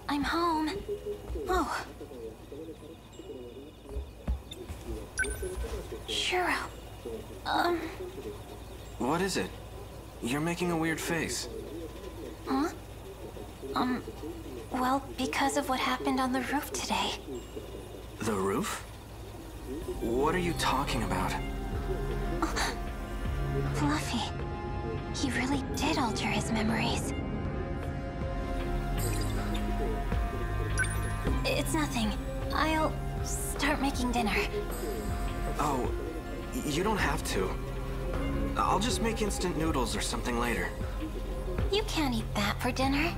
I'm home. Oh. Shuro. What is it? You're making a weird face. Huh? Well, because of what happened on the roof today. The roof? What are you talking about? Fluffy. He really did alter his memories. It's nothing. I'll start making dinner. Oh, you don't have to. I'll just make instant noodles or something later. You can't eat that for dinner.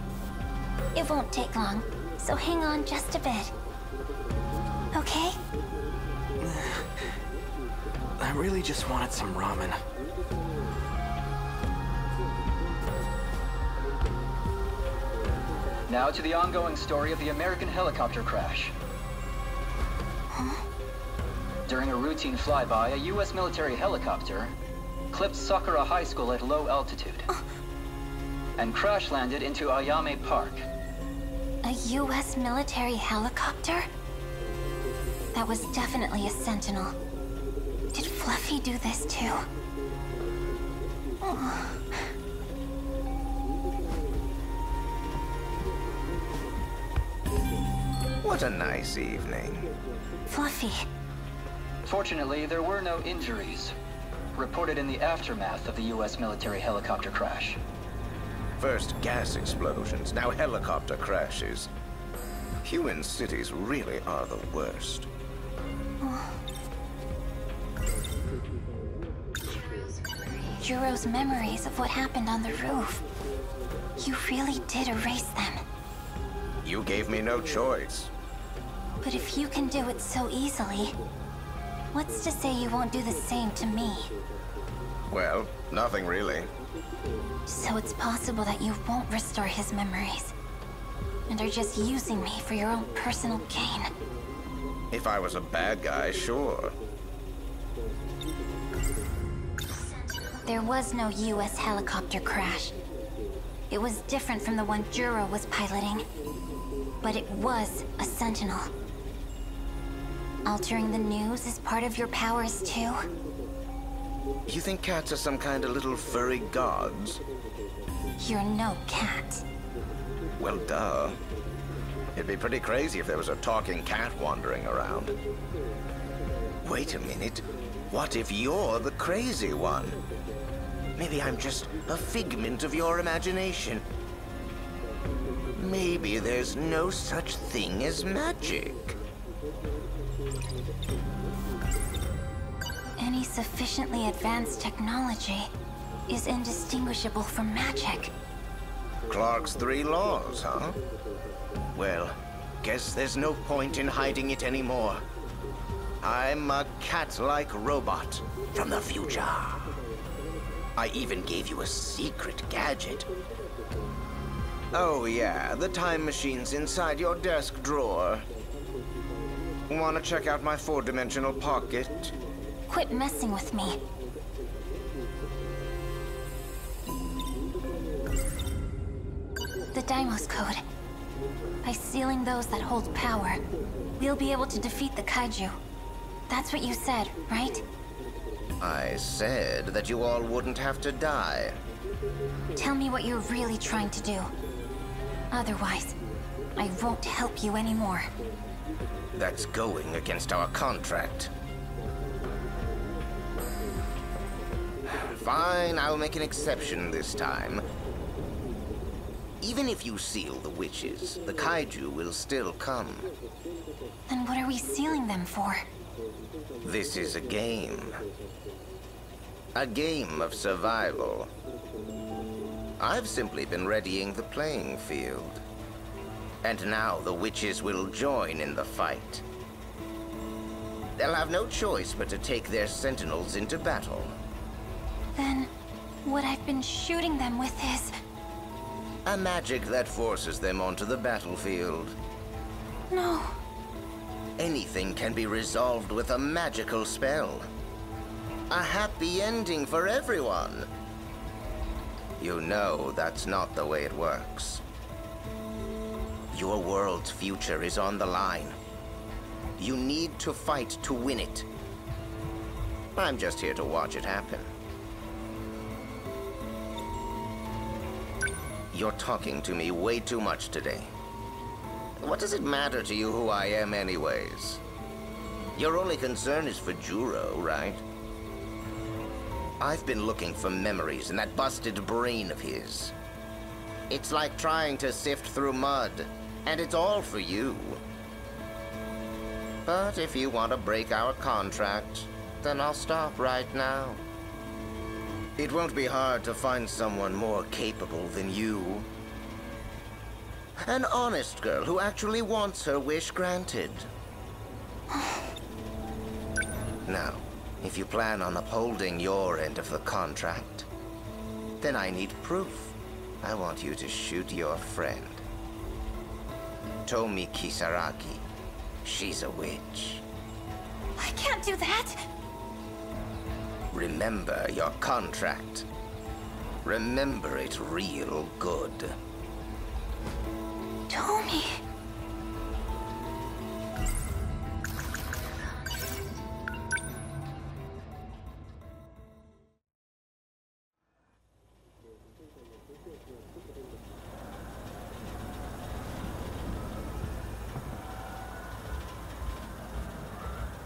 It won't take long, so hang on just a bit. Okay? I really just wanted some ramen. Now to the ongoing story of the American helicopter crash. Huh? During a routine flyby, a U.S. military helicopter clipped Sakura High School at low altitude and crash-landed into Ayame Park. A U.S. military helicopter? That was definitely a Sentinel. Did Fluffy do this too? Oh. What a nice evening. Fluffy. Fortunately, there were no injuries reported in the aftermath of the U.S. military helicopter crash. First gas explosions, now helicopter crashes. Human cities really are the worst. Juro's memories of what happened on the roof. You really did erase them. You gave me no choice. But if you can do it so easily, what's to say you won't do the same to me? Well, nothing really. So it's possible that you won't restore his memories, and are just using me for your own personal gain. If I was a bad guy, sure. There was no U.S. helicopter crash. It was different from the one Juro was piloting. But it was a Sentinel. Altering the news is part of your powers too? You think cats are some kind of little furry gods? You're no cat. Well, duh. It'd be pretty crazy if there was a talking cat wandering around. Wait a minute. What if you're the crazy one? Maybe I'm just a figment of your imagination. Maybe there's no such thing as magic. Any sufficiently advanced technology is indistinguishable from magic. Clark's 3 laws, huh? Well, guess there's no point in hiding it anymore. I'm a cat-like robot from the future. I even gave you a secret gadget. Oh yeah, the time machine's inside your desk drawer. Wanna check out my 4-dimensional pocket? Quit messing with me. The Deimos code. By sealing those that hold power, we'll be able to defeat the kaiju. That's what you said, right? I said that you all wouldn't have to die. Tell me what you're really trying to do. Otherwise, I won't help you anymore. That's going against our contract. Fine, I'll make an exception this time. Even if you seal the witches, the kaiju will still come. Then what are we sealing them for? This is a game. A game of survival. I've simply been readying the playing field. And now the witches will join in the fight. They'll have no choice but to take their sentinels into battle. Then, what I've been shooting them with is... a magic that forces them onto the battlefield. No. Anything can be resolved with a magical spell. A happy ending for everyone. You know that's not the way it works. Your world's future is on the line. You need to fight to win it. I'm just here to watch it happen. You're talking to me way too much today. What does it matter to you who I am anyways? Your only concern is for Juro, right? I've been looking for memories in that busted brain of his. It's like trying to sift through mud, and it's all for you. But if you want to break our contract, then I'll stop right now. It won't be hard to find someone more capable than you. An honest girl who actually wants her wish granted. Now, if you plan on upholding your end of the contract, then I need proof. I want you to shoot your friend. Tomi Kisaragi. She's a witch. I can't do that! Remember your contract. Remember it real good. Tomi...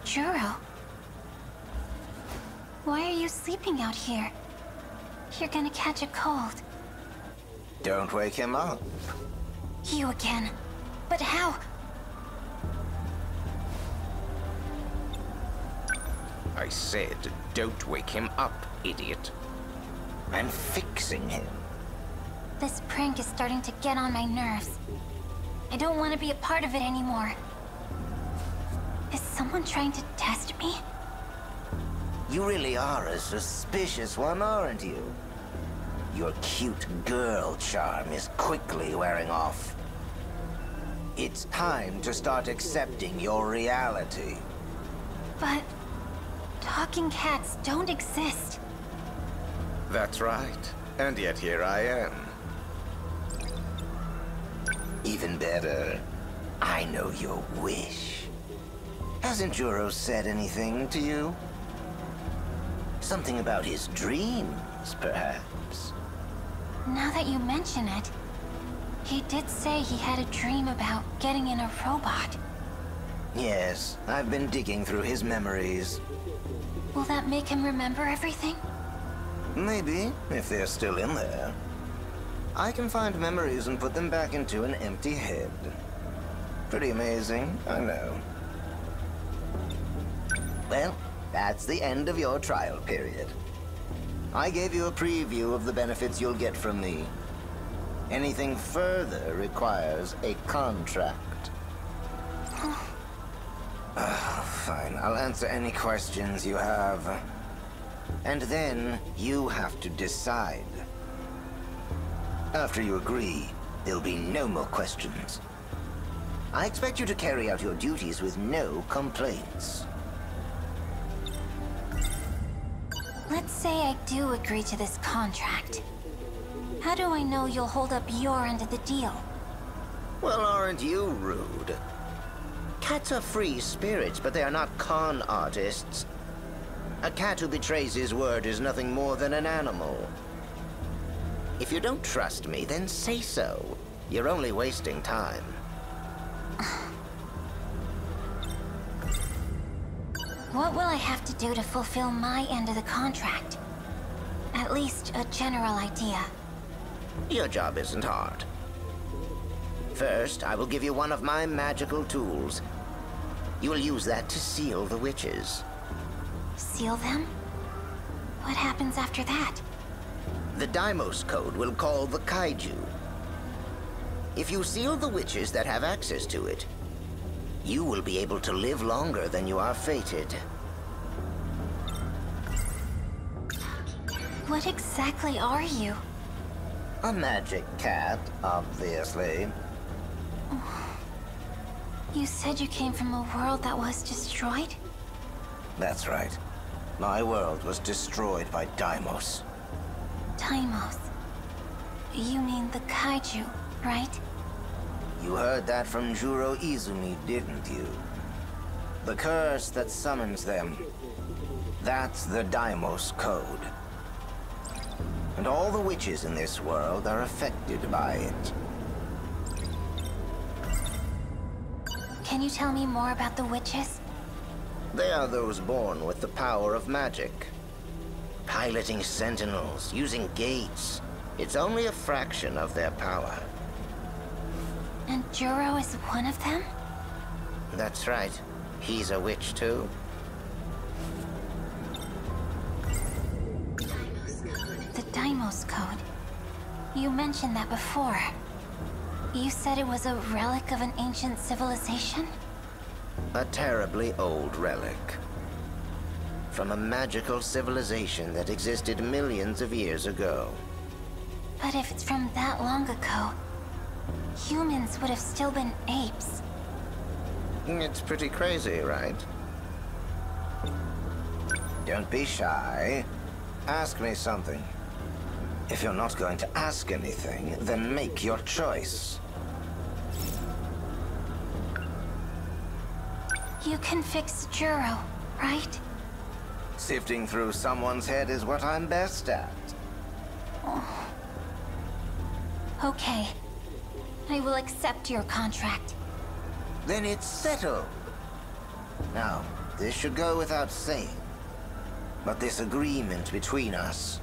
Juro? Why are you sleeping out here? You're gonna catch a cold. Don't wake him up. You again. But how? I said, don't wake him up, idiot. I'm fixing him. This prank is starting to get on my nerves. I don't want to be a part of it anymore. Is someone trying to test me? You really are a suspicious one, aren't you? Your cute girl charm is quickly wearing off. It's time to start accepting your reality. But... talking cats don't exist. That's right. And yet here I am. Even better, I know your wish. Hasn't Juro said anything to you? Something about his dreams, perhaps? Now that you mention it, he did say he had a dream about getting in a robot. Yes, I've been digging through his memories. Will that make him remember everything? Maybe, if they're still in there. I can find memories and put them back into an empty head. Pretty amazing, I know. Well, that's the end of your trial period. I gave you a preview of the benefits you'll get from me. Anything further requires a contract. Fine, I'll answer any questions you have. And then you have to decide. After you agree, there'll be no more questions. I expect you to carry out your duties with no complaints. Let's say I do agree to this contract. How do I know you'll hold up your end of the deal? Well, aren't you rude? Cats are free spirits, but they are not con artists. A cat who betrays his word is nothing more than an animal. If you don't trust me, then say so. You're only wasting time. What will I have to do to fulfill my end of the contract? At least a general idea. Your job isn't hard. First, I will give you one of my magical tools. You will use that to seal the witches. Seal them? What happens after that? The Deimos code will call the Kaiju. If you seal the witches that have access to it, you will be able to live longer than you are fated. What exactly are you? A magic cat, obviously. You said you came from a world that was destroyed? That's right. My world was destroyed by Deimos. Deimos. You mean the kaiju, right? You heard that from Juro Izumi, didn't you? The curse that summons them. That's the Daimos Code. And all the witches in this world are affected by it. Can you tell me more about the witches? They are those born with the power of magic. Piloting Sentinels, using gates. It's only a fraction of their power. And Juro is one of them? That's right. He's a witch too. The Daimos Code. You mentioned that before. You said it was a relic of an ancient civilization? A terribly old relic. From a magical civilization that existed millions of years ago. But if it's from that long ago, humans would have still been apes. It's pretty crazy, right? Don't be shy. Ask me something. If you're not going to ask anything, then make your choice. You can fix Juro, right? Sifting through someone's head is what I'm best at. Oh. Okay. I will accept your contract. Then it's settled. Now, this should go without saying. But this agreement between us,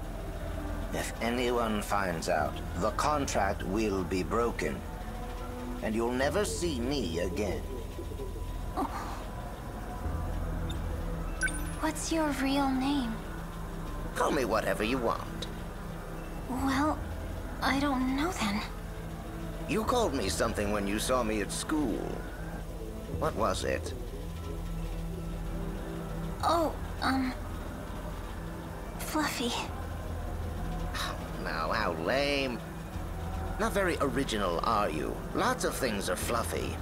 if anyone finds out, the contract will be broken. And you'll never see me again. Oh. What's your real name? Call me whatever you want. Well, I don't know then. You called me something when you saw me at school. What was it? Oh, Fluffy. Now, how lame. Not very original, are you? Lots of things are fluffy.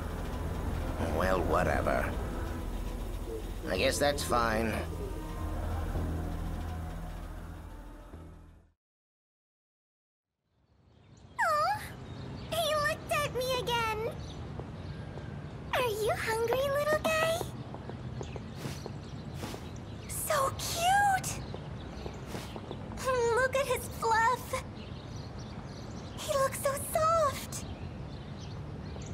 Well, whatever. I guess that's fine. Oh, he looked at me again. Are you hungry, little guy? So cute! Look at his fluff. He looks so soft.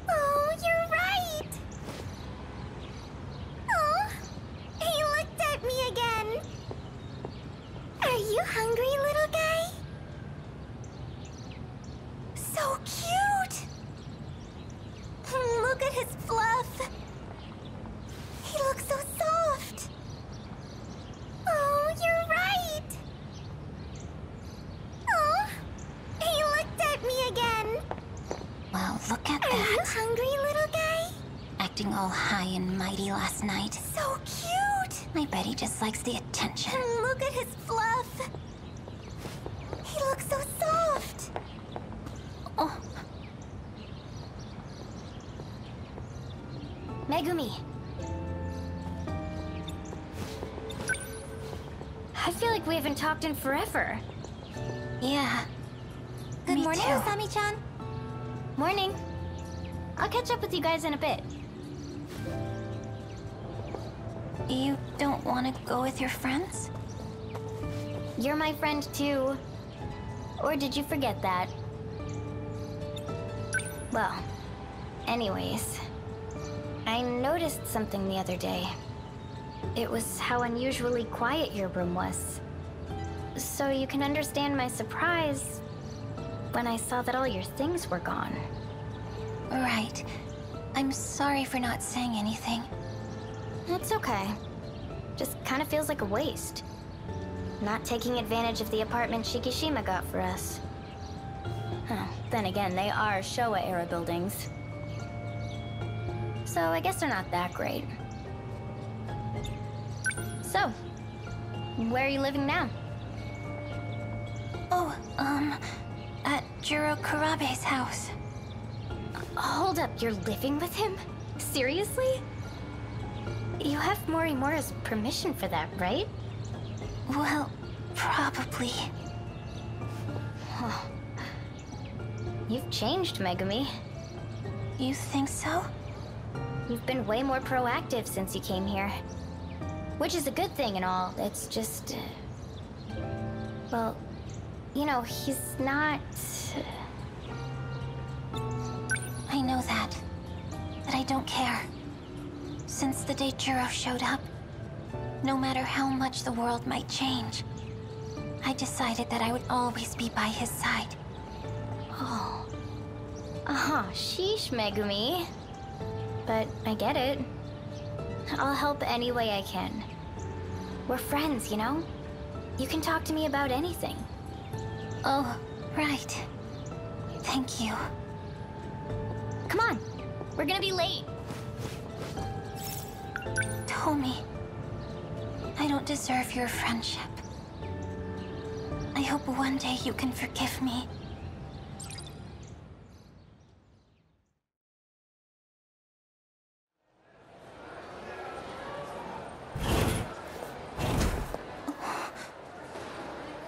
Oh, you're right. Oh, he looked at me again. Are you hungry, little guy? So cute. Look at his fluff. He looks so soft. Oh, you're right. Oh, he looked at me again. Well, look at Are you that. hungry, little guy? Acting all high and mighty last night. So cute. I bet he just likes the attention. Look at his fluff. He looks so soft. Oh. Megumi. I feel like we haven't talked in forever. Yeah. Good Me morning, too. Asami-chan. Morning. I'll catch up with you guys in a bit. You don't want to go with your friends? You're my friend too. Or did you forget that? Well, anyways, I noticed something the other day. It was how unusually quiet your room was. So you can understand my surprise when I saw that all your things were gone. Right. I'm sorry for not saying anything. It's okay. Just kind of feels like a waste. Not taking advantage of the apartment Shikishima got for us. Huh. Then again, they are Showa-era buildings. So I guess they're not that great. So, where are you living now? Oh, at Juro Kurabe's house. Hold up, you're living with him? Seriously? You have Morimura's permission for that, right? Well, probably. You've changed, Megumi. You think so? You've been way more proactive since you came here. Which is a good thing and all. It's just... well, you know, he's not... I know that. But I don't care. Since the day Juro showed up, no matter how much the world might change, I decided that I would always be by his side. Oh. Sheesh, Megumi. But I get it. I'll help any way I can. We're friends, you know? You can talk to me about anything. Oh, right. Thank you. Come on, we're gonna be late. Tomi, I don't deserve your friendship. I hope one day you can forgive me.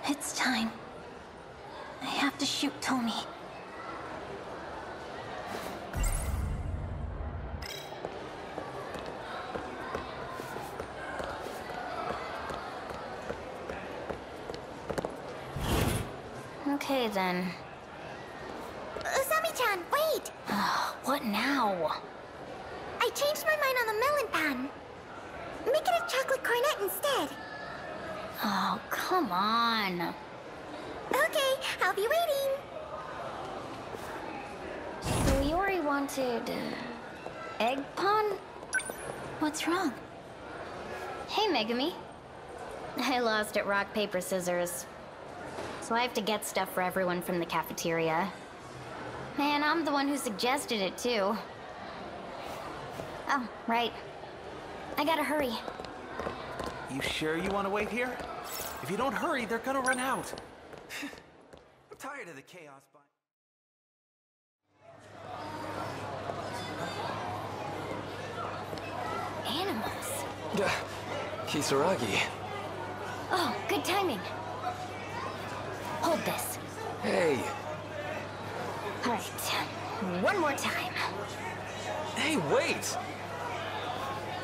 It's time. I have to shoot Tomi. Okay, then. Usami-chan, wait! What now? I changed my mind on the melon pan. Make it a chocolate cornet instead. Oh, come on. Okay, I'll be waiting. So Iori wanted... egg pun? What's wrong? Hey, Megumi. I lost at rock, paper, scissors. So I have to get stuff for everyone from the cafeteria. Man, I'm the one who suggested it, too. Oh, right. I gotta hurry. You sure you want to wait here? If you don't hurry, they're gonna run out. I'm tired of the chaos. Animals. Kisaragi. Oh, good timing. Hold this. Hey. All right. One more time. Hey, wait!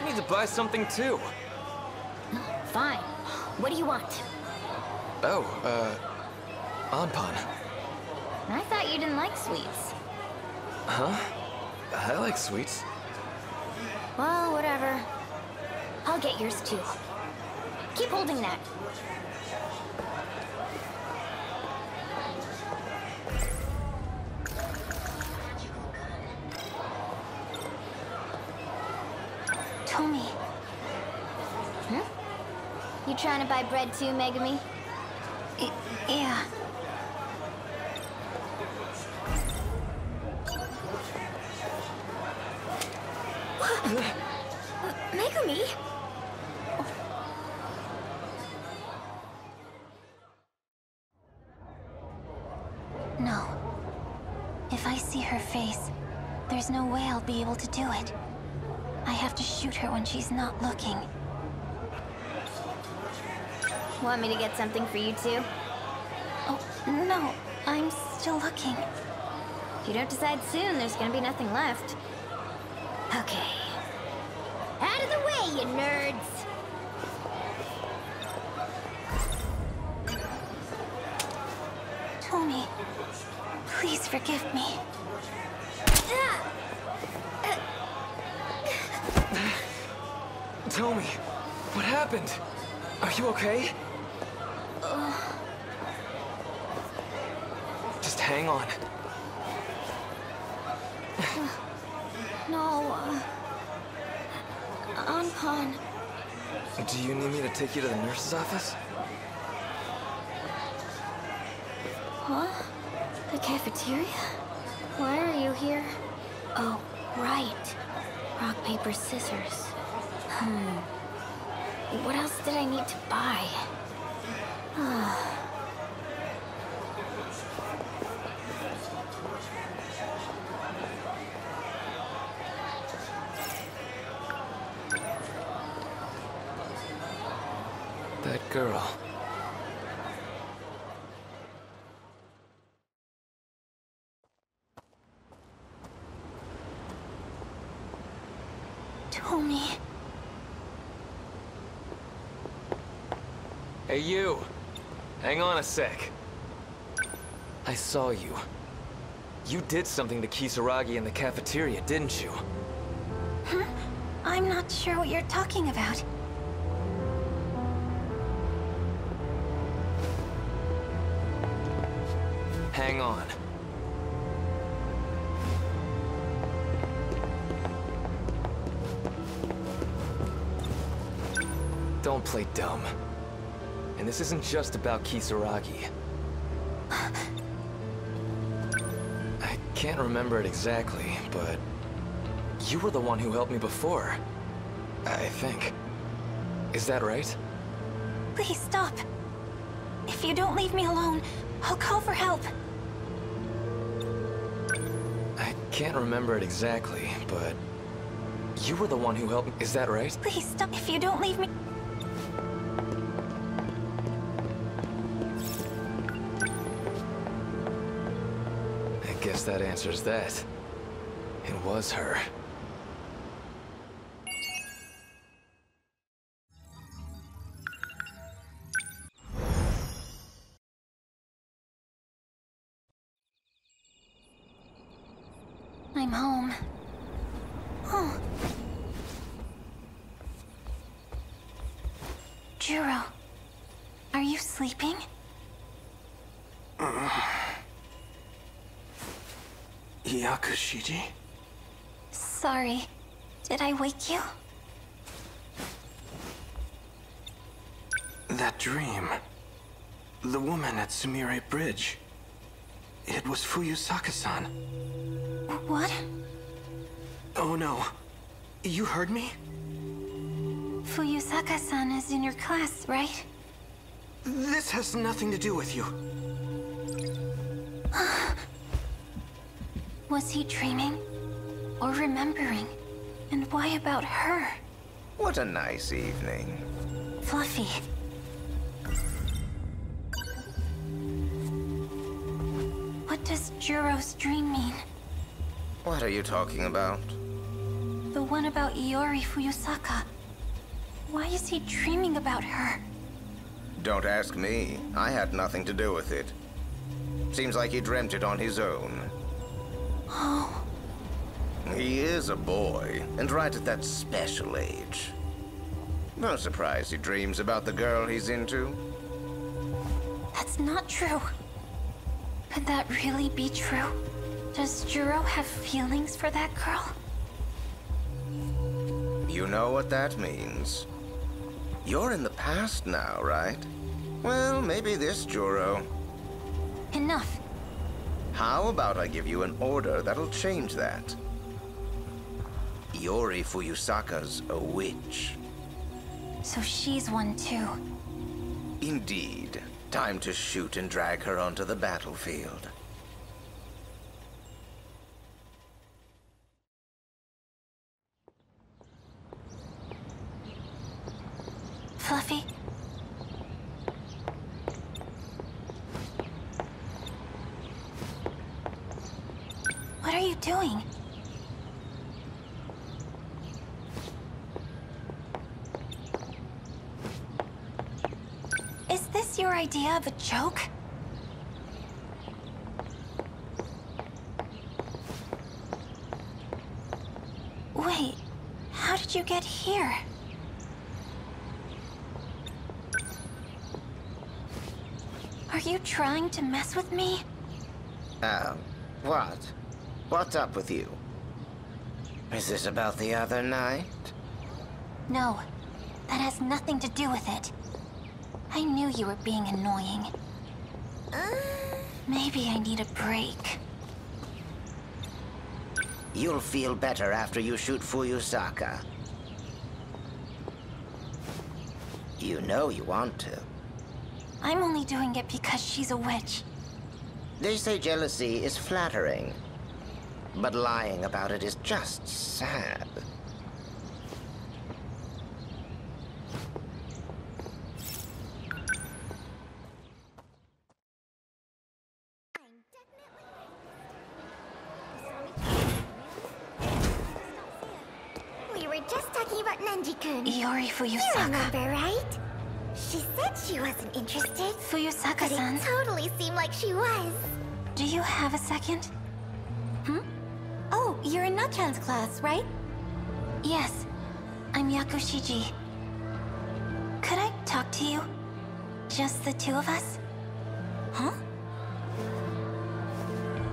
I need to buy something too. Fine. What do you want? Oh, Anpan. I thought you didn't like sweets. Huh? I like sweets. Well, whatever. I'll get yours too. Keep holding that. Tomi. You trying to buy bread too, Megumi? Yeah. Megumi? No. If I see her face, there's no way I'll be able to do it. I have to shoot her when she's not looking. Want me to get something for you too? Oh, no. I'm still looking. If you don't decide soon, there's gonna be nothing left. Okay. Out of the way, you nerds! Tomi, please forgive me. Tomi, what happened? Are you okay? Just hang on. No, Anpan. Do you need me to take you to the nurse's office? Huh? The cafeteria? Why are you here? Oh, right. Rock, paper, scissors. What else did I need to buy? That girl. Tommy. Hey, you! Hang on a sec. I saw you. You did something to Kisaragi in the cafeteria, didn't you? Huh? I'm not sure what you're talking about. Hang on. Don't play dumb. And this isn't just about Kisaragi. I can't remember it exactly, but you were the one who helped me before, I think. Is that right? Please stop. If you don't leave me alone, I'll call for help. I can't remember it exactly, but you were the one who helped me. Is that right? Please stop. If you don't leave me... I guess that answers that. It was her. I'm home. Oh. Juro, are you sleeping? Yakushiji? Sorry. Did I wake you? That dream. The woman at Sumire Bridge. It was Fuyusaka-san. What? Oh no. You heard me? Fuyusaka-san is in your class, right? This has nothing to do with you. Was he dreaming? Or remembering? And why about her? What a nice evening. Fluffy. What does Juro's dream mean? What are you talking about? The one about Iori Fuyusaka. Why is he dreaming about her? Don't ask me. I had nothing to do with it. Seems like he dreamt it on his own. Oh. He is a boy, and right at that special age. No surprise he dreams about the girl he's into. That's not true. Could that really be true? Does Juro have feelings for that girl? You know what that means. You're in the past now, right? Well, maybe this Juro. Enough. How about I give you an order that'll change that? Iori Fuyusaka's a witch. So she's one too. Indeed. Time to shoot and drag her onto the battlefield. Fluffy? What are you doing? Is this your idea of a joke? Wait, how did you get here? Are you trying to mess with me? What? What's up with you? Is this about the other night? No, that has nothing to do with it. I knew you were being annoying. Maybe I need a break. You'll feel better after you shoot Fuyusaka. You know you want to. I'm only doing it because she's a witch. They say jealousy is flattering, but lying about it is just sad. We were just talking about Nenji-kun. Iori You Fuyusaka. remember, right? She said she wasn't interested. But Fuyusaka-san, it totally seemed like she was. do you have a second? Oh, you're in Natchan's class, right? Yes, I'm Yakushiji. Could I talk to you? Just the two of us? Huh?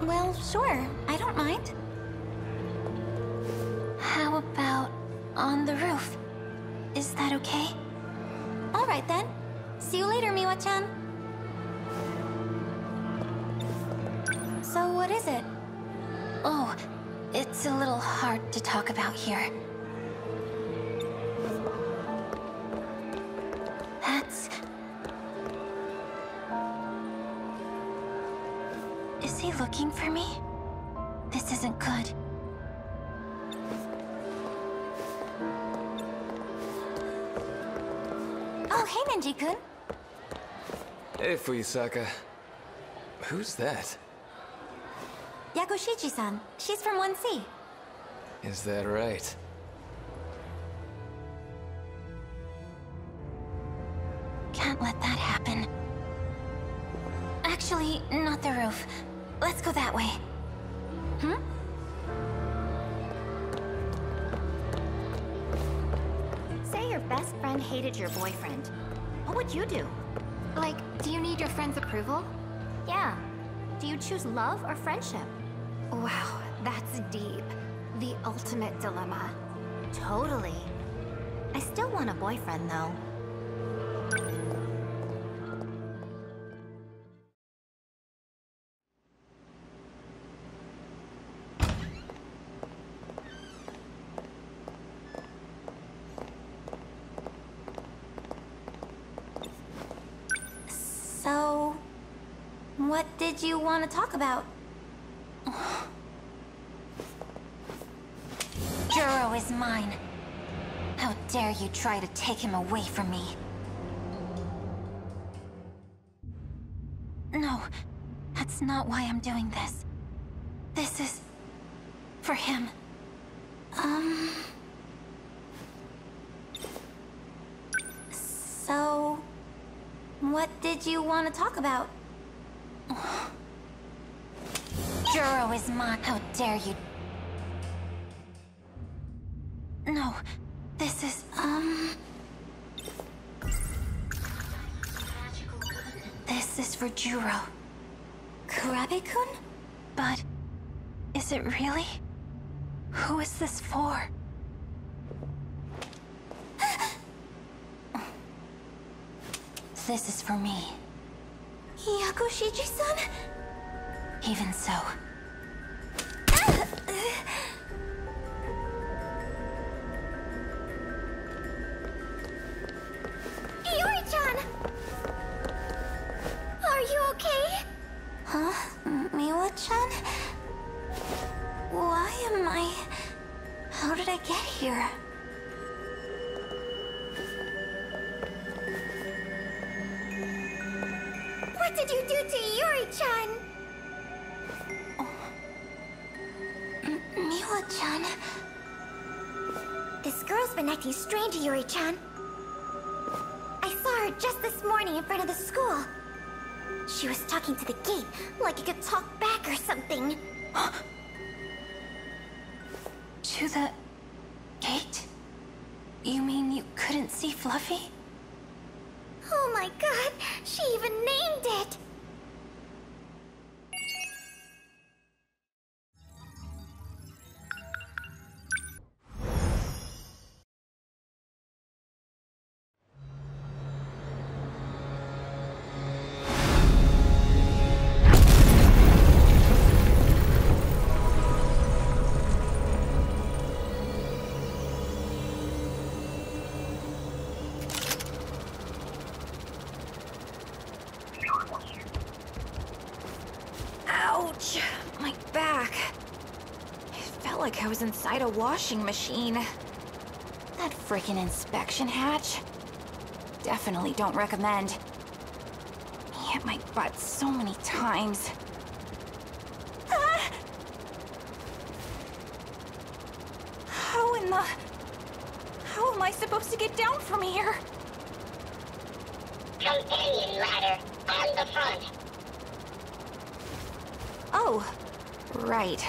Well, sure. I don't mind. How about on the roof? Is that okay? All right, then. See you later, Miwa-chan. So what is it? Oh, it's a little hard to talk about here. That's... Is he looking for me? This isn't good. Oh, hey, Nenji-kun. Hey, Fuyusaka. Who's that? Yakushiji-san. She's from 1C. Is that right? Can't let that happen. Actually, not the roof. Let's go that way. Say your best friend hated your boyfriend. What would you do? Like, do you need your friend's approval? Yeah. Do you choose love or friendship? Wow, that's deep. The ultimate dilemma. Totally. I still want a boyfriend, though. So... what did you want to talk about? Juro is mine. How dare you try to take him away from me? No, that's not why I'm doing this. This is... for him. So... what did you want to talk about? Juro is mine. How dare you... No, this is, This is for Juro. Kurabe-kun? But... is it really? Who is this for? This is for me. Yakushiji-san? Even so. Iori-chan! Are you okay? Huh? Miwa-chan? Why am I... How did I get here? What did you do to Iori-chan? Miwa-chan? This girl's been acting strange, Iori-chan. I saw her just this morning in front of the school. She was talking to the gate, like it could talk back or something. To the... gate? You mean you couldn't see Fluffy? Oh my god, she even named it! Ouch! My back. It felt like I was inside a washing machine. That freaking inspection hatch. Definitely don't recommend. He hit my butt so many times. am I supposed to get down from here? Companion ladder, on the front. Oh, right.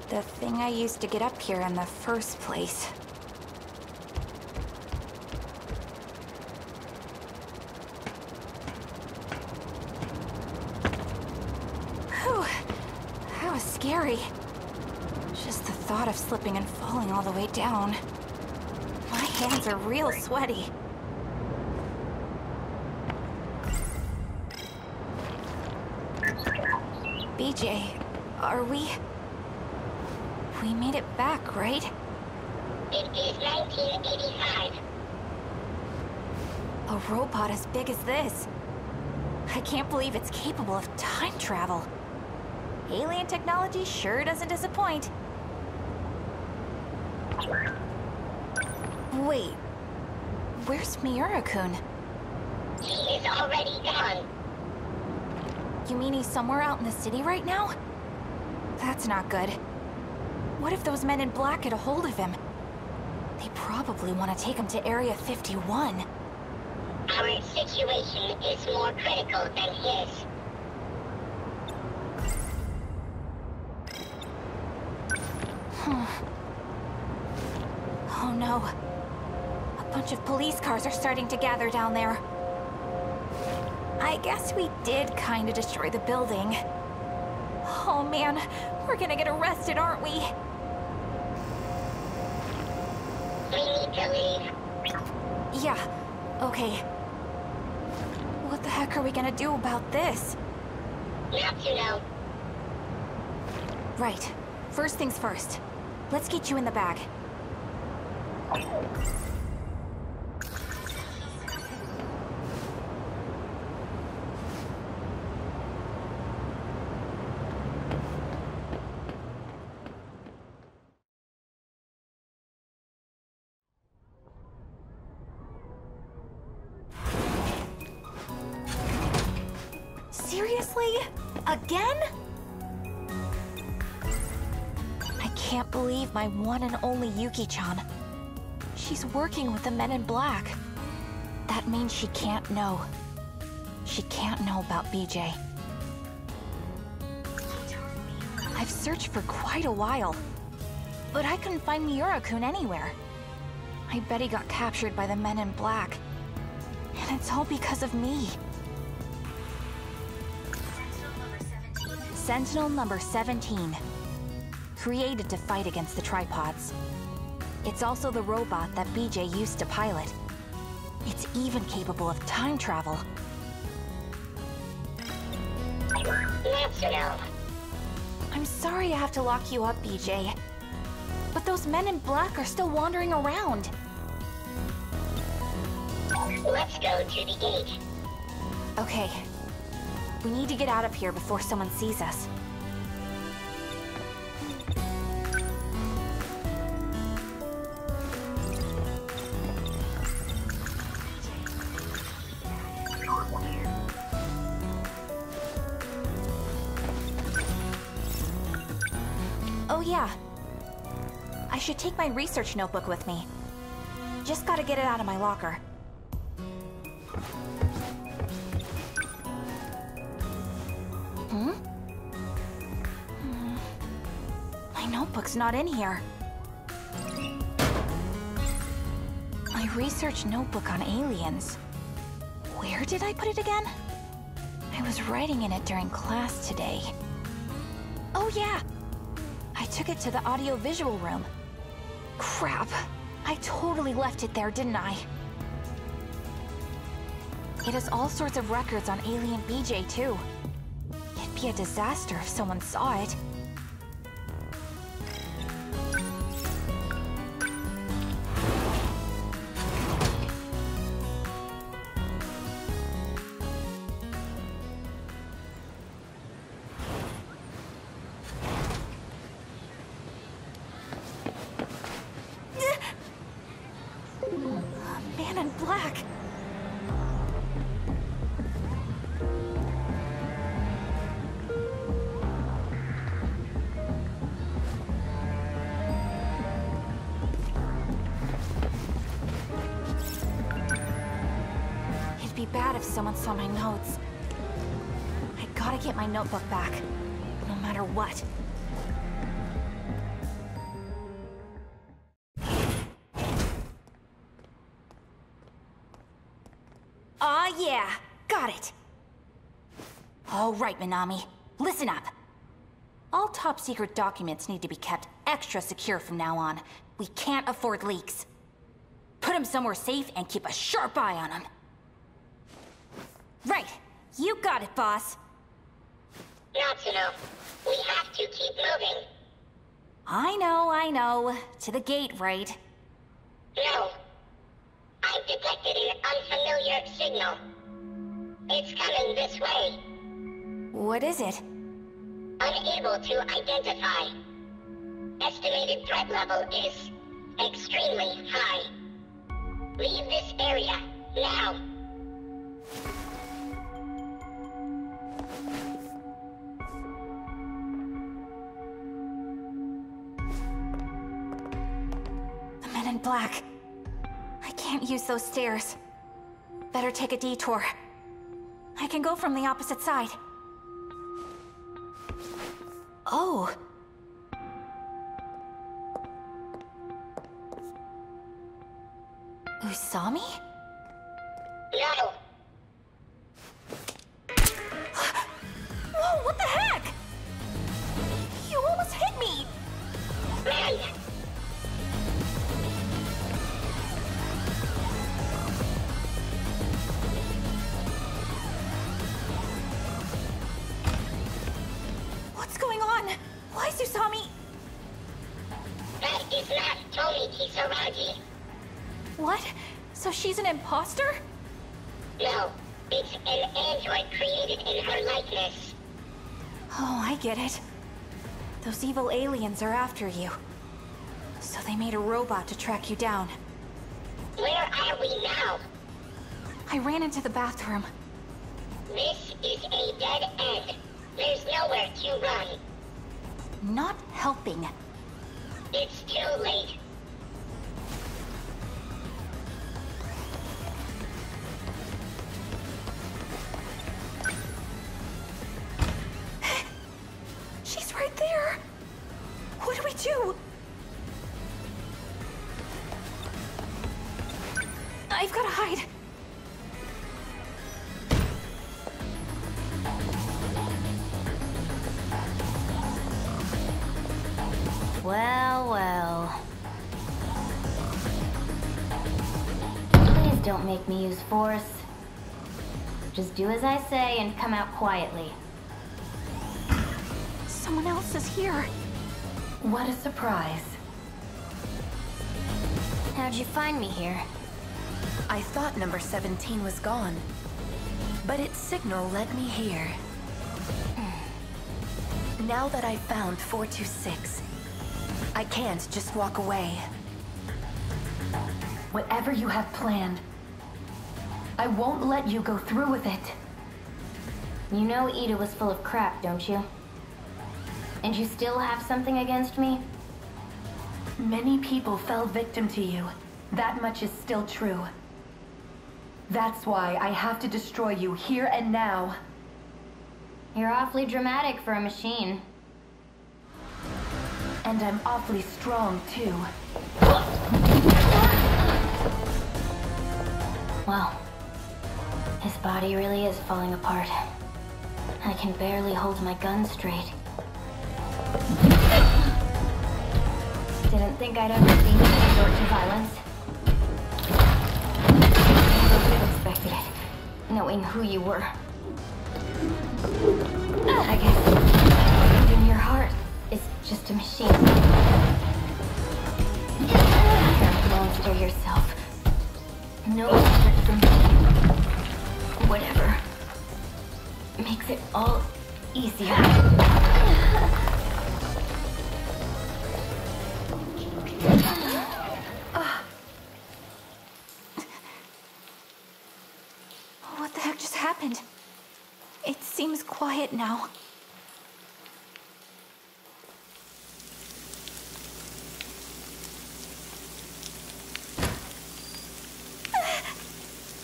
The thing I used to get up here in the first place. Whew, that was scary. Just the thought of slipping and falling all the way down. My hands are real sweaty. BJ, are we... We made it back, right? It is 1985. A robot as big as this. I can't believe it's capable of time travel. Alien technology sure doesn't disappoint. Wait, where's Miura-kun? He is already gone. You mean he's somewhere out in the city right now? That's not good. What if those men in black get a hold of him? They probably want to take him to Area 51. Our situation is more critical than his. Oh no. A bunch of police cars are starting to gather down there. I guess we did kind of destroy the building. Oh man, we're gonna get arrested, aren't we? We need to leave. Yeah, okay. What the heck are we gonna do about this? Natsuno. Right. First things first. Let's get you in the bag. Seriously? Again? I can't believe my one and only Yuki-chan. She's working with the men in black. That means she can't know. She can't know about BJ. I've searched for quite a while, but I couldn't find Miura-kun anywhere. I bet he got captured by the men in black. And it's all because of me. Sentinel number 17. Created to fight against the tripods. It's also the robot that BJ used to pilot. It's even capable of time travel. Natsuno. I'm sorry I have to lock you up, BJ. But those men in black are still wandering around. Let's go to the gate. Okay. We need to get out of here before someone sees us. Oh yeah. I should take my research notebook with me. Just gotta get it out of my locker. My notebook's not in here. My research notebook on aliens. Where did I put it again? I was writing in it during class today. Oh yeah! I took it to the audio-visual room. Crap. I totally left it there, didn't I? It has all sorts of records on Alien BJ, too. It'd be a disaster if someone saw it. Man in black. someone saw my notes. I gotta get my notebook back, no matter what. Yeah, got it. All right, Minami, listen up. All top-secret documents need to be kept extra secure from now on. We can't afford leaks. Put them somewhere safe and keep a sharp eye on them. Right, you got it, boss. Natsuno, we have to keep moving. I know. To the gate, right? No. I've detected an unfamiliar signal. It's coming this way. What is it? Unable to identify. Estimated threat level is extremely high. Leave this area, now. The men in black. I can't use those stairs. Better take a detour. I can go from the opposite side. Oh. Usami? No. Whoa, what the heck? You almost hit me! Run! What's going on? Why is Usami? That is not Tomi Kisaragi. What? So she's an imposter? No, it's an android created in her likeness. Oh, I get it. Those evil aliens are after you. So they made a robot to track you down. Where are we now? I ran into the bathroom. This is a dead end. There's nowhere to run. Not helping. It's too late. She's right there. What do we do? I've got to hide. Well. Please don't make me use force. Just do as I say and come out quietly. Someone else is here. What a surprise. How'd you find me here? I thought number 17 was gone, but its signal led me here. Now that I've found 426, I can't just walk away. Whatever you have planned, I won't let you go through with it. You know Ida was full of crap, don't you? And you still have something against me? Many people fell victim to you. That much is still true. That's why I have to destroy you here and now. You're awfully dramatic for a machine. And I'm awfully strong, too. Well, his body really is falling apart. I can barely hold my gun straight. Didn't think I'd ever see you resort to violence. I would have expected it, knowing who you were. I guess even your heart is just a machine. You're a monster yourself. No secret from me. Whatever makes it all easier. What the heck just happened? It seems quiet now.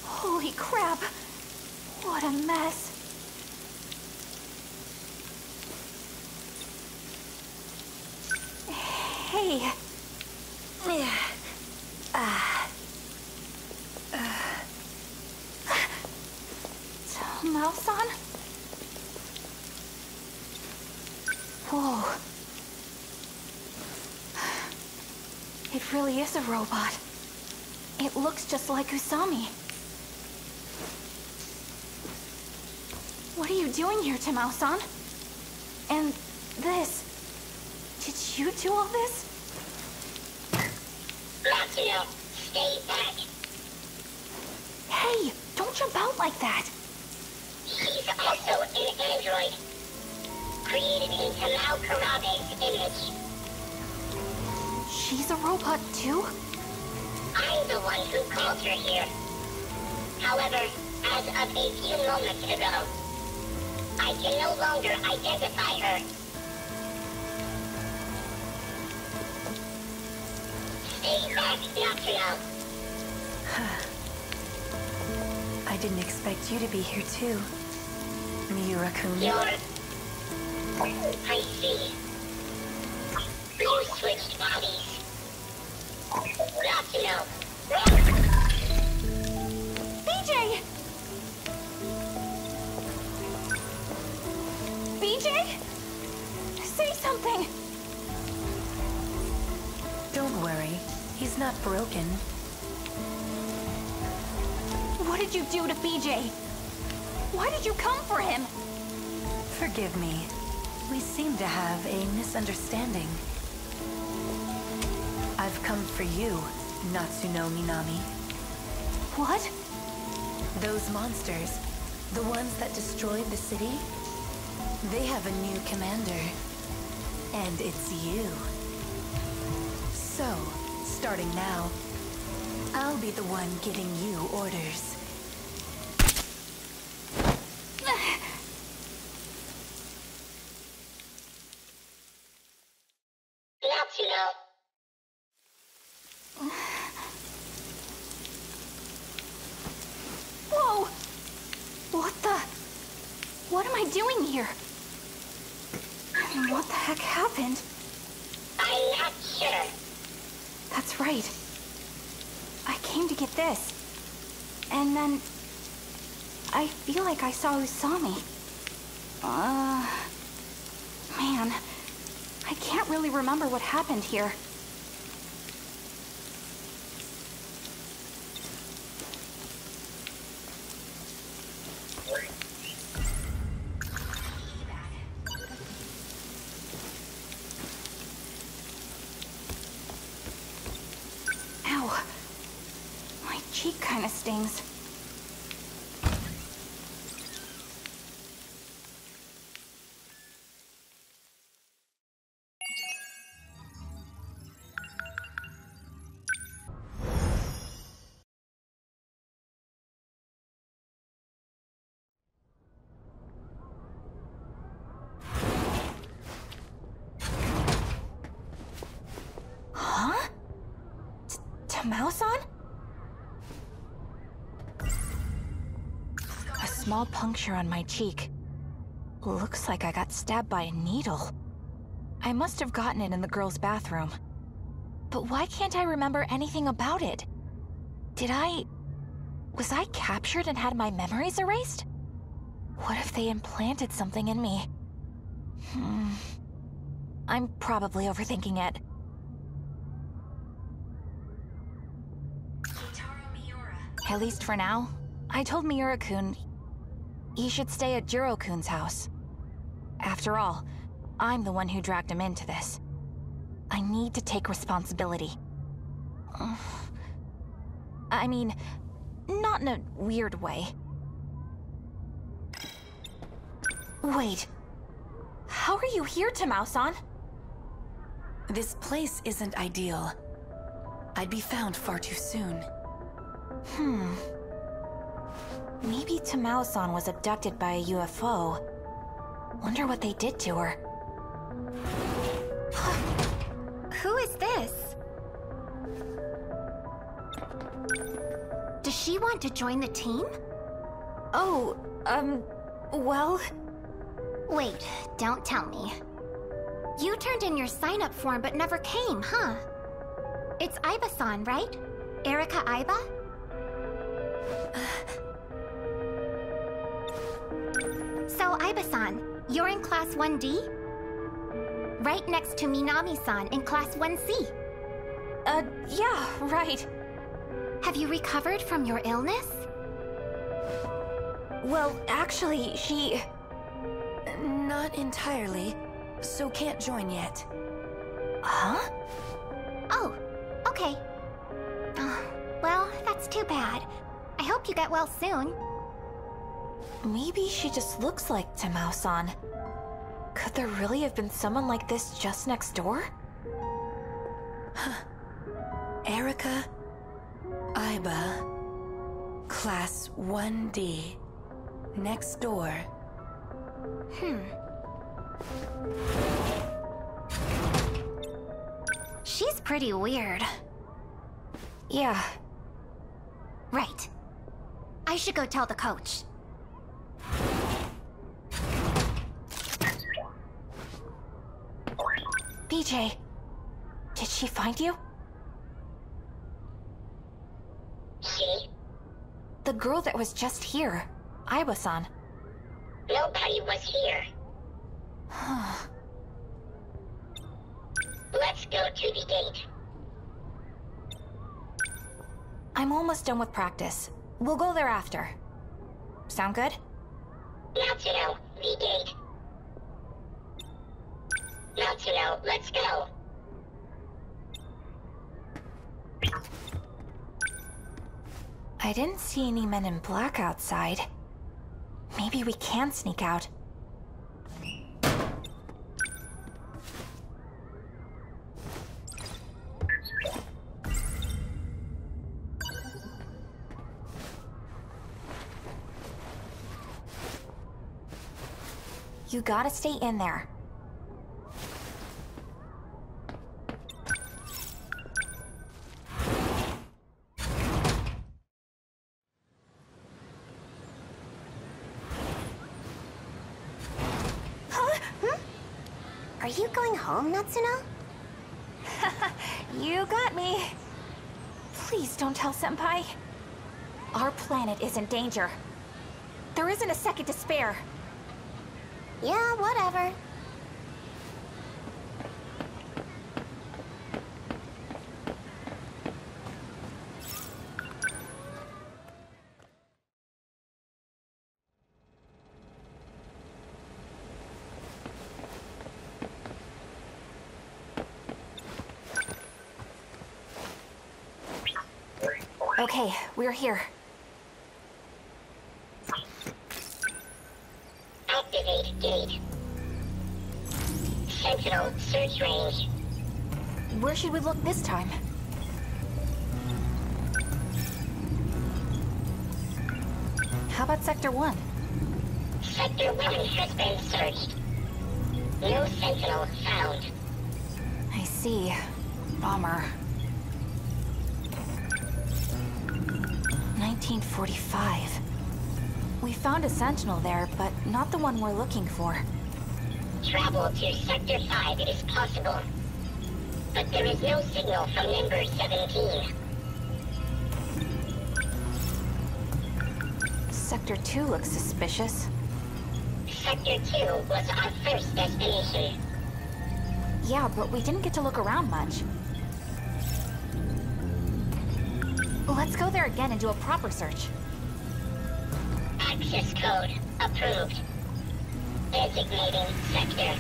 Holy crap! What a mess. Hey. Mouse-on? Whoa. It really is a robot. It looks just like Usami. What are you doing here, Tamao-san? And this... Did you do all this? Natsuno, stay back. Hey, don't jump out like that. She's also an android. Created in Tamao Karabe's image. She's a robot too? I'm the one who called her here. However, as of a few moments ago, I can no longer identify her. Stay back, Natsuno. I didn't expect you to be here too, Miura-kun. I see. You switched bodies. Natsuno. BJ! BJ? Say something! Don't worry, he's not broken. What did you do to BJ? Why did you come for him? Forgive me. We seem to have a misunderstanding. I've come for you, Natsuno Minami. What? Those monsters, the ones that destroyed the city, they have a new commander. And it's you. So, starting now, I'll be the one giving you orders. Whoa! What the... What am I doing here? What the heck happened? I'm not sure. That's right. I came to get this. And then... I feel like I saw Usami. Man. I can't really remember what happened here. Ow. My cheek kinda stings. Huh? Tamao-san? A small puncture on my cheek. Looks like I got stabbed by a needle. I must have gotten it in the girls' bathroom. But why can't I remember anything about it? Was I captured and had my memories erased? What if they implanted something in me? I'm probably overthinking it. At least for now. I told Miura-kun he should stay at Jiro-kun's house. After all, I'm the one who dragged him into this. I need to take responsibility. I mean, not in a weird way. Wait. How are you here, Tamao-san? This place isn't ideal. I'd be found far too soon. Maybe Tamao-san was abducted by a UFO. Wonder what they did to her. Who is this? Does she want to join the team? Oh, well... Wait, don't tell me. You turned in your sign-up form but never came, huh? It's Aiba-san, right? Erika Aiba? So, Aiba-san, you're in Class 1D? Right next to Minami-san in Class 1C. Yeah, right. Have you recovered from your illness? Well, actually, she... Not entirely, so can't join yet. Huh? Oh, okay. Well, that's too bad. I hope you get well soon. Maybe she just looks like Tamao-san. Could there really have been someone like this just next door? Erika Aiba, Class 1D, next door. She's pretty weird. Yeah. Right. I should go tell the coach. BJ, did she find you? She? The girl that was just here, Aiba-san. Nobody was here. Let's go to the gate. I'm almost done with practice. We'll go there after. Sound good? Natsuno, the gate. Natsuno, let's go. I didn't see any men in black outside. Maybe we can sneak out. You gotta stay in there. Are you going home, Natsuno? You got me. Please don't tell Senpai. Our planet is in danger. There isn't a second to spare. Yeah, whatever. Okay, we're here. Activate gate. Sentinel search range. Where should we look this time? How about Sector 1? Sector 1 has been searched. No Sentinel found. I see. Bummer. 1945. We found a Sentinel there, but not the one we're looking for. Travel to Sector 5 is possible. But there is no signal from number 17. Sector 2 looks suspicious. Sector 2 was our first destination. Yeah, but we didn't get to look around much. Let's go there again and do a proper search. Access code approved. Designating sector.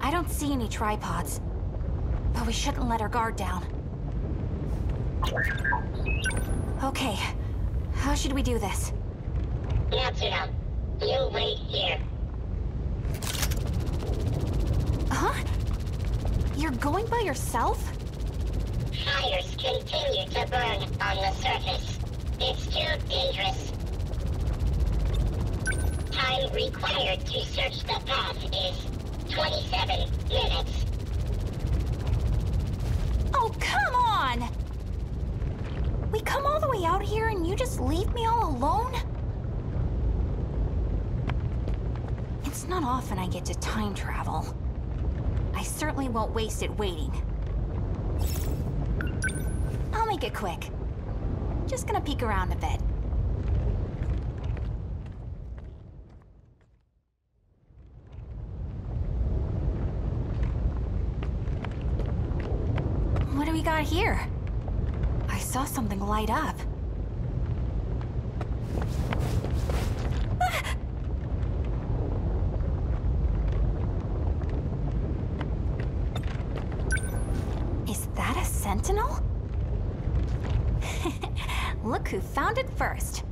I don't see any tripods, but we shouldn't let our guard down. Okay, how should we do this? Natsuno, you wait here. Huh? You're going by yourself? fires continue to burn on the surface. It's too dangerous. Time required to search the path is 27 minutes. Oh, come on! We come all the way out here and you just leave me all alone? It's not often I get to time travel. I certainly won't waste it waiting. I'll make it quick. Just gonna peek around a bit. What do we got here? I saw something light up. Ah! Is that a Sentinel? Look who found it first.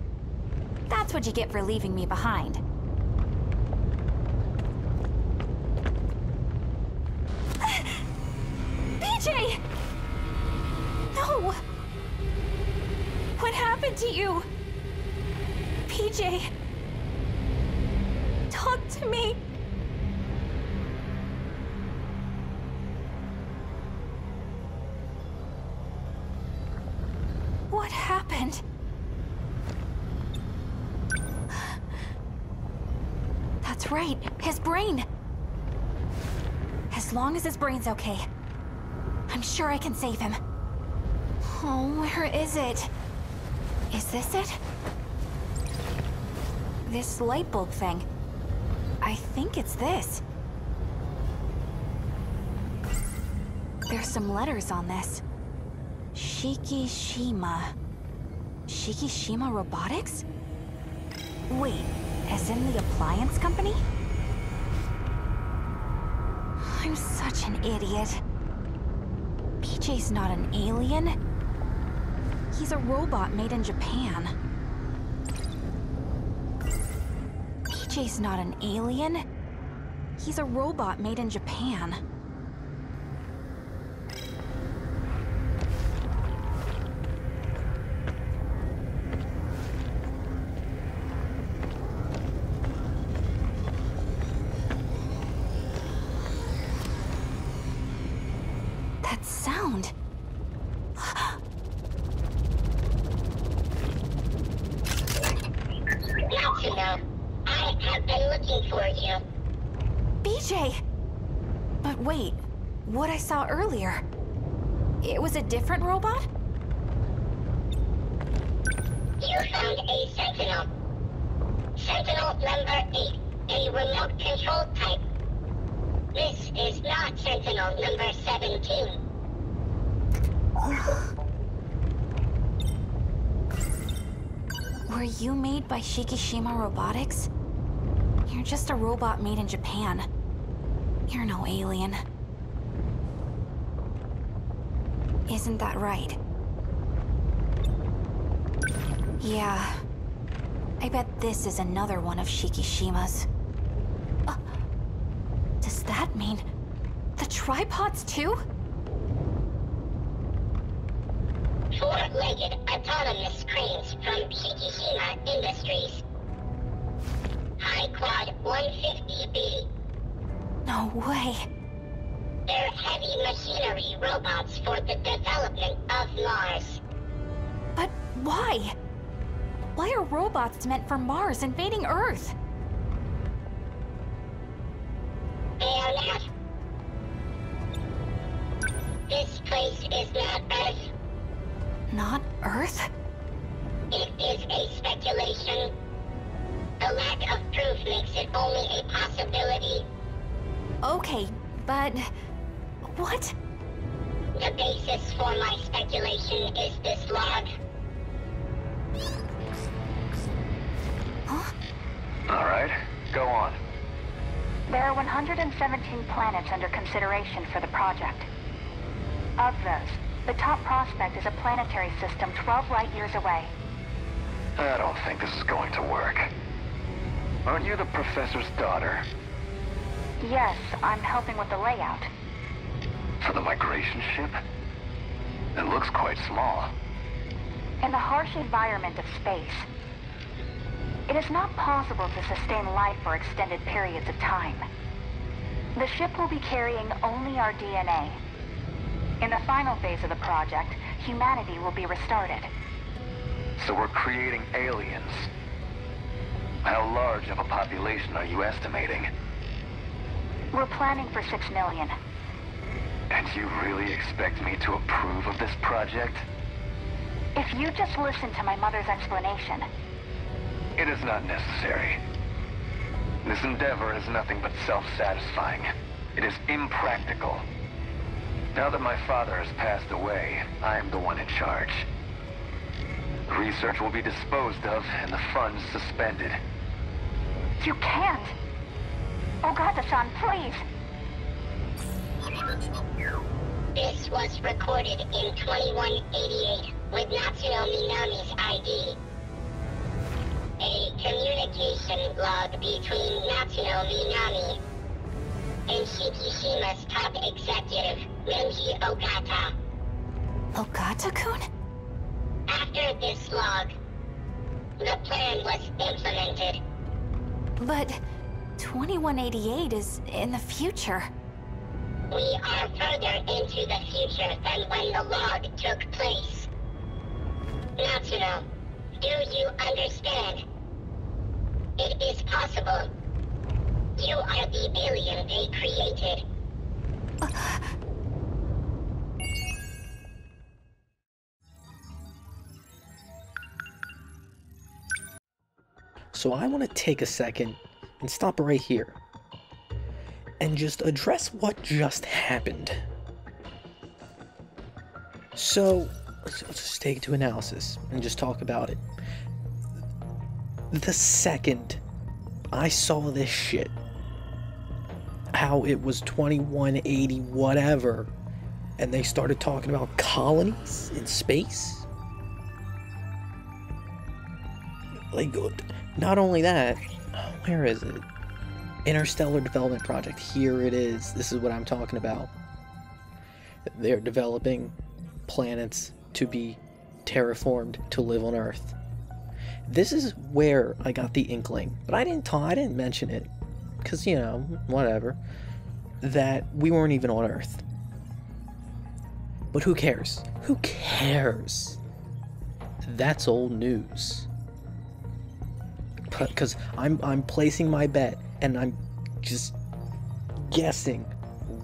That's what you get for leaving me behind. PJ! No! What happened to you? PJ! Talk to me! What happened? That's right, his brain! As long as his brain's okay, I'm sure I can save him. Oh, where is it? Is this it? This light bulb thing. I think it's this. There's some letters on this. Shikishima. Shikishima Robotics? Wait, as in the appliance company? I'm such an idiot. PJ's not an alien. He's a robot made in Japan. PJ's not an alien. He's a robot made in Japan. That sound. Natsuno, I have been looking for you. BJ! But wait, what I saw earlier. It was a different robot? You found a Sentinel. Sentinel number 8, a remote control type. This is not Sentinel number 17. Were you made by Shikishima Robotics? You're just a robot made in Japan. You're no alien. Isn't that right? Yeah. I bet this is another one of Shikishima's. Does that mean the tripods too? Four-legged autonomous cranes from Shikishima Industries. High Quad 150B. No way. They're heavy machinery robots for the development of Mars. But why? Why are robots meant for Mars invading Earth? They are not. This place is not Earth. Not Earth? It is a speculation. The lack of proof makes it only a possibility. Okay, but... what? The basis for my speculation is this log. Huh? All right, go on. There are 117 planets under consideration for the project. Of those, the top prospect is a planetary system 12 light years away. I don't think this is going to work. Aren't you the professor's daughter? Yes, I'm helping with the layout. For the migration ship? It looks quite small. In the harsh environment of space, it is not possible to sustain life for extended periods of time. The ship will be carrying only our DNA. In the final phase of the project, humanity will be restarted. So we're creating aliens. How large of a population are you estimating? We're planning for 6 million. And you really expect me to approve of this project? If you just listen to my mother's explanation. It is not necessary. This endeavor is nothing but self-satisfying. It is impractical. Now that my father has passed away, I am the one in charge. Research will be disposed of and the funds suspended. You can't! Ogata-san, please! This was recorded in 2188 with Natsuno Minami's ID. A communication log between Natsuno Minami and Shikishima's top executive, Renji Ogata. Ogata-kun? After this log, the plan was implemented. But 2188 is in the future. We are further into the future than when the log took place. Natsuno, do you understand? It is possible. You are the alien they created. So I want to take a second and stop right here and just address what just happened. So let's just take it to analysis and just talk about it. The second I saw this shit, how it was 2180 whatever, and they started talking about colonies in space, like, not only that, where is it? Interstellar Development Project. Here it is. This is what I'm talking about. They're developing planets to be terraformed to live on Earth. This is where I got the inkling, but I didn't mention it, because, you know, whatever, that we weren't even on Earth. But who cares? Who cares? That's old news. Because I'm placing my bet, and I'm just guessing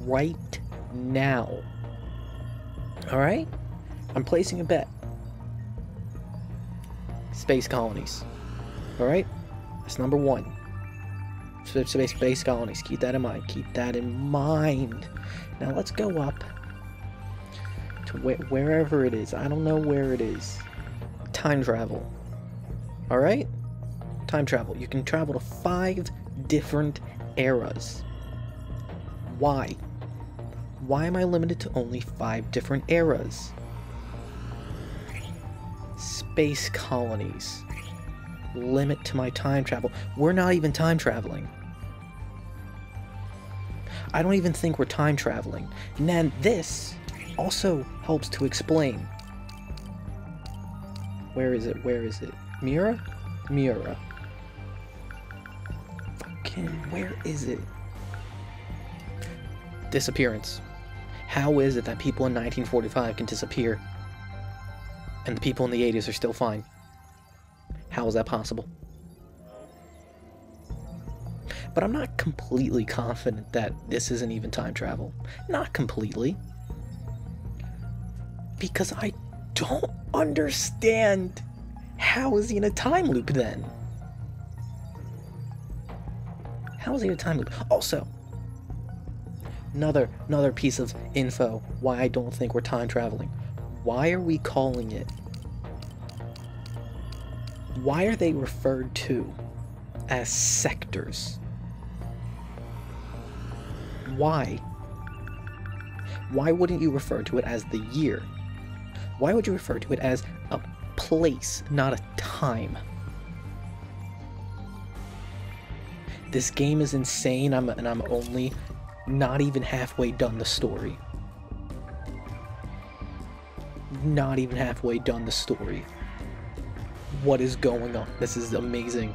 right now. Alright? I'm placing a bet. Space colonies. Alright? That's number one. Space colonies. Keep that in mind. Keep that in mind. Now let's go up to wherever it is. I don't know where it is. Time travel. Alright? Time travel. You can travel to 5 different eras. Why? Why am I limited to only 5 different eras? Space colonies. Limit to my time travel. We're not even time traveling. I don't even think we're time traveling. And then this also helps to explain. Where is it? Where is it? Mira? Mira. Where is it? Disappearance. How is it that people in 1945 can disappear and the people in the 80s are still fine? How is that possible? But I'm not completely confident that this isn't even time travel. Not completely. Because I don't understand. How is he in a time loop then? How is he in a time loop? Also, another piece of info why I don't think we're time traveling. Why are we calling it? Why are they referred to as sectors? Why? Why wouldn't you refer to it as the year? Why would you refer to it as a place, not a time? This game is insane, and I'm only not even halfway done the story. not even halfway done the story. What is going on? This is amazing.